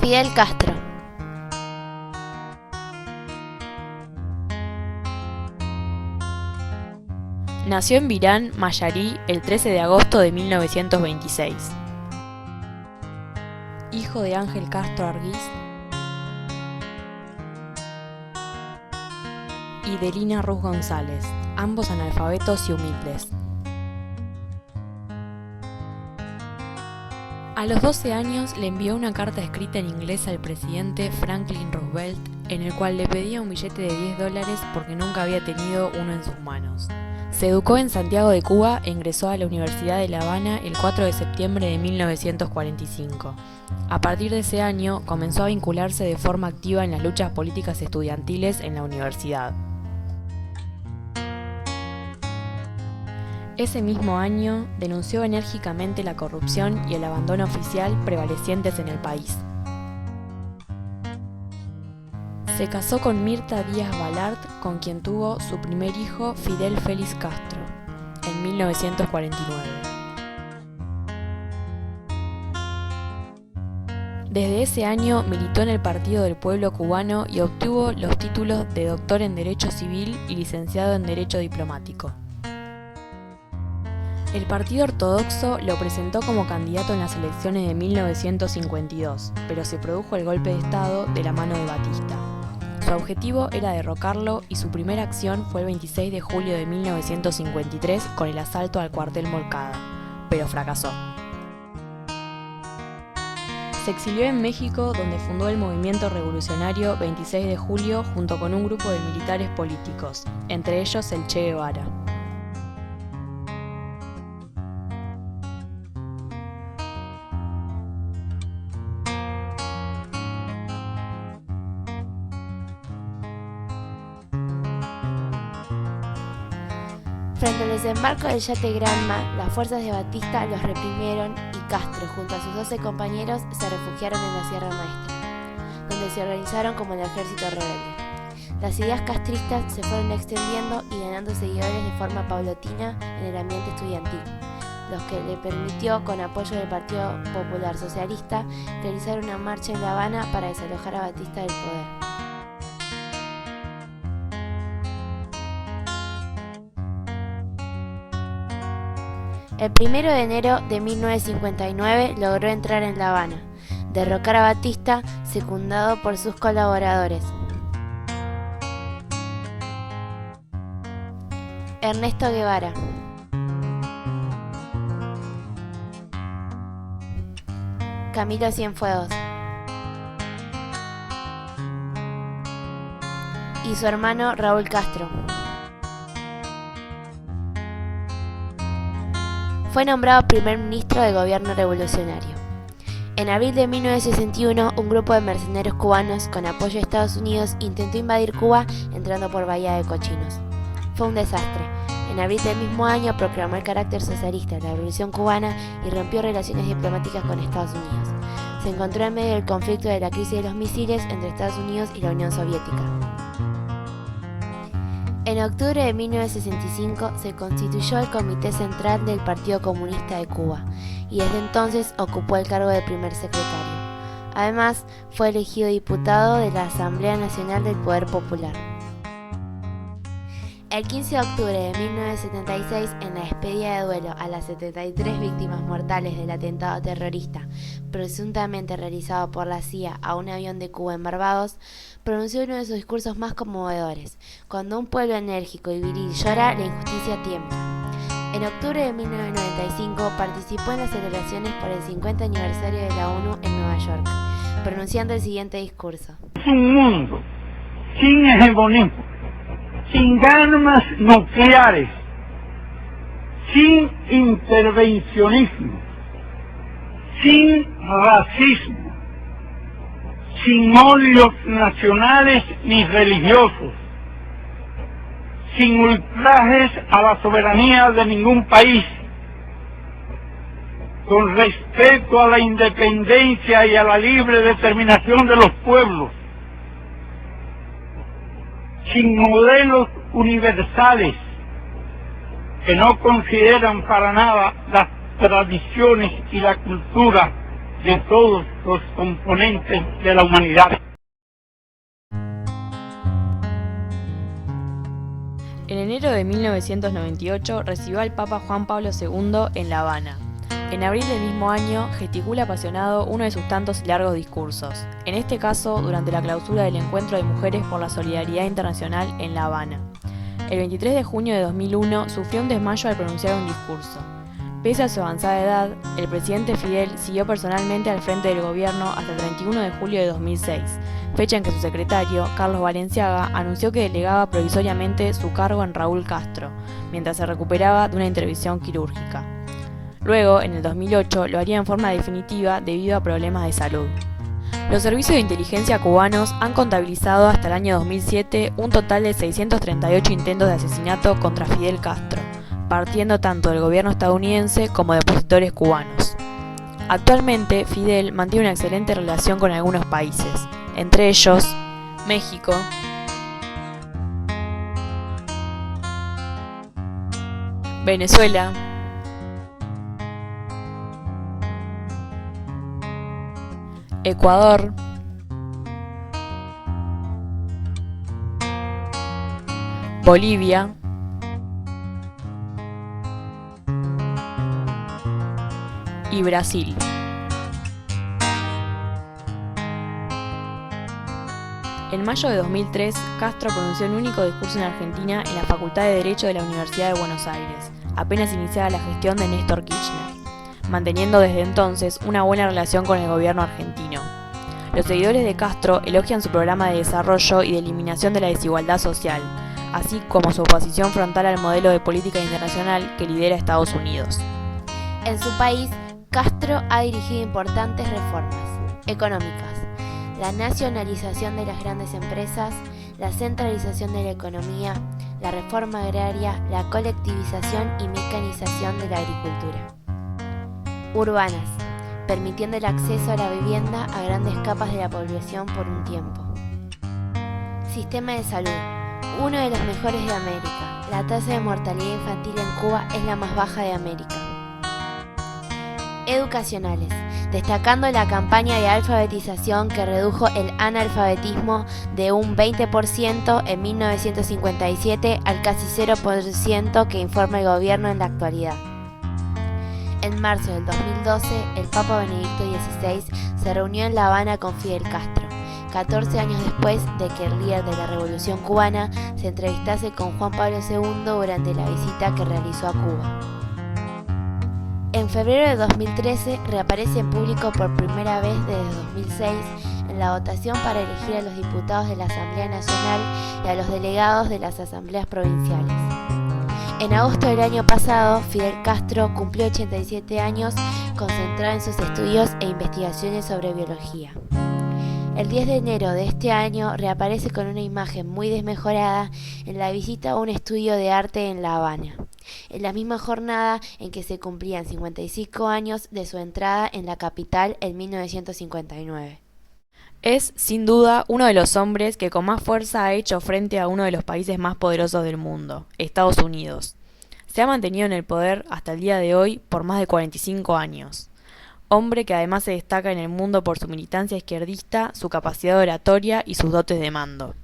Fidel Castro. Nació en Virán, Mayarí, el 13 de agosto de 1926. Hijo de Ángel Castro Arguís y de Lina Ruz González, ambos analfabetos y humildes. A los 12 años le envió una carta escrita en inglés al presidente Franklin Roosevelt, en el cual le pedía un billete de $10 porque nunca había tenido uno en sus manos. Se educó en Santiago de Cuba e ingresó a la Universidad de La Habana el 4 de septiembre de 1945. A partir de ese año comenzó a vincularse de forma activa en las luchas políticas estudiantiles en la universidad. Ese mismo año denunció enérgicamente la corrupción y el abandono oficial prevalecientes en el país. Se casó con Mirta Díaz Balart, con quien tuvo su primer hijo, Fidel Félix Castro, en 1949. Desde ese año militó en el Partido del Pueblo Cubano y obtuvo los títulos de doctor en Derecho Civil y licenciado en Derecho Diplomático. El Partido Ortodoxo lo presentó como candidato en las elecciones de 1952, pero se produjo el golpe de Estado de la mano de Batista. Su objetivo era derrocarlo y su primera acción fue el 26 de julio de 1953 con el asalto al cuartel Moncada, pero fracasó. Se exilió en México, donde fundó el movimiento revolucionario 26 de julio junto con un grupo de militares políticos, entre ellos el Che Guevara. Frente al desembarco del yate Granma, las fuerzas de Batista los reprimieron y Castro, junto a sus 12 compañeros, se refugiaron en la Sierra Maestra, donde se organizaron como el ejército rebelde. Las ideas castristas se fueron extendiendo y ganando seguidores de forma paulatina en el ambiente estudiantil, los que le permitió, con apoyo del Partido Popular Socialista, realizar una marcha en La Habana para desalojar a Batista del poder. El 1 de enero de 1959 logró entrar en La Habana, derrocar a Batista, secundado por sus colaboradores. Ernesto Guevara, Camilo Cienfuegos y su hermano Raúl Castro. Fue nombrado primer ministro del gobierno revolucionario. En abril de 1961, un grupo de mercenarios cubanos, con apoyo de Estados Unidos, intentó invadir Cuba entrando por Bahía de Cochinos. Fue un desastre. En abril del mismo año proclamó el carácter socialista de la Revolución Cubana y rompió relaciones diplomáticas con Estados Unidos. Se encontró en medio del conflicto de la crisis de los misiles entre Estados Unidos y la Unión Soviética. En octubre de 1965 se constituyó el Comité Central del Partido Comunista de Cuba y desde entonces ocupó el cargo de primer secretario. Además, fue elegido diputado de la Asamblea Nacional del Poder Popular. El 15 de octubre de 1976, en la despedida de duelo a las 73 víctimas mortales del atentado terrorista presuntamente realizado por la CIA a un avión de Cuba en Barbados, pronunció uno de sus discursos más conmovedores: cuando un pueblo enérgico y viril llora, la injusticia tiembla. En octubre de 1995 participó en las celebraciones por el 50 aniversario de la ONU en Nueva York, pronunciando el siguiente discurso: un mundo sin hegemonismo, sin armas nucleares, sin intervencionismo, sin racismo, sin odios nacionales ni religiosos, sin ultrajes a la soberanía de ningún país, con respeto a la independencia y a la libre determinación de los pueblos, sin modelos universales que no consideran para nada las tradiciones y la cultura de todos los componentes de la humanidad. En enero de 1998 recibió al Papa Juan Pablo II en La Habana. En abril del mismo año gesticula apasionado uno de sus tantos y largos discursos, en este caso durante la clausura del Encuentro de Mujeres por la Solidaridad Internacional en La Habana. El 23 de junio de 2001 sufrió un desmayo al pronunciar un discurso. Pese a su avanzada edad, el presidente Fidel siguió personalmente al frente del gobierno hasta el 31 de julio de 2006, fecha en que su secretario, Carlos Balenciaga, anunció que delegaba provisoriamente su cargo en Raúl Castro, mientras se recuperaba de una intervención quirúrgica. Luego, en el 2008, lo haría en forma definitiva debido a problemas de salud. Los servicios de inteligencia cubanos han contabilizado hasta el año 2007 un total de 638 intentos de asesinato contra Fidel Castro, partiendo tanto del gobierno estadounidense como de opositores cubanos. Actualmente, Fidel mantiene una excelente relación con algunos países, entre ellos México, Venezuela, Ecuador, Bolivia, y Brasil. En mayo de 2003, Castro pronunció un único discurso en Argentina en la Facultad de Derecho de la Universidad de Buenos Aires, apenas iniciada la gestión de Néstor Kirchner, manteniendo desde entonces una buena relación con el gobierno argentino. Los seguidores de Castro elogian su programa de desarrollo y de eliminación de la desigualdad social, así como su oposición frontal al modelo de política internacional que lidera Estados Unidos. En su país, Castro ha dirigido importantes reformas económicas, la nacionalización de las grandes empresas, la centralización de la economía, la reforma agraria, la colectivización y mecanización de la agricultura. Urbanas, permitiendo el acceso a la vivienda a grandes capas de la población por un tiempo. Sistema de salud, uno de los mejores de América. La tasa de mortalidad infantil en Cuba es la más baja de América. Educacionales, destacando la campaña de alfabetización que redujo el analfabetismo de un 20% en 1957 al casi 0% que informa el gobierno en la actualidad. En marzo del 2012, el Papa Benedicto XVI se reunió en La Habana con Fidel Castro, 14 años después de que el líder de la Revolución Cubana se entrevistase con Juan Pablo II durante la visita que realizó a Cuba. En febrero de 2013 reaparece en público por primera vez desde 2006 en la votación para elegir a los diputados de la Asamblea Nacional y a los delegados de las asambleas provinciales. En agosto del año pasado, Fidel Castro cumplió 87 años concentrado en sus estudios e investigaciones sobre biología. El 10 de enero de este año reaparece con una imagen muy desmejorada en la visita a un estudio de arte en La Habana, en la misma jornada en que se cumplían 55 años de su entrada en la capital en 1959. Es, sin duda, uno de los hombres que con más fuerza ha hecho frente a uno de los países más poderosos del mundo, Estados Unidos. Se ha mantenido en el poder hasta el día de hoy por más de 45 años. Hombre que además se destaca en el mundo por su militancia izquierdista, su capacidad oratoria y sus dotes de mando.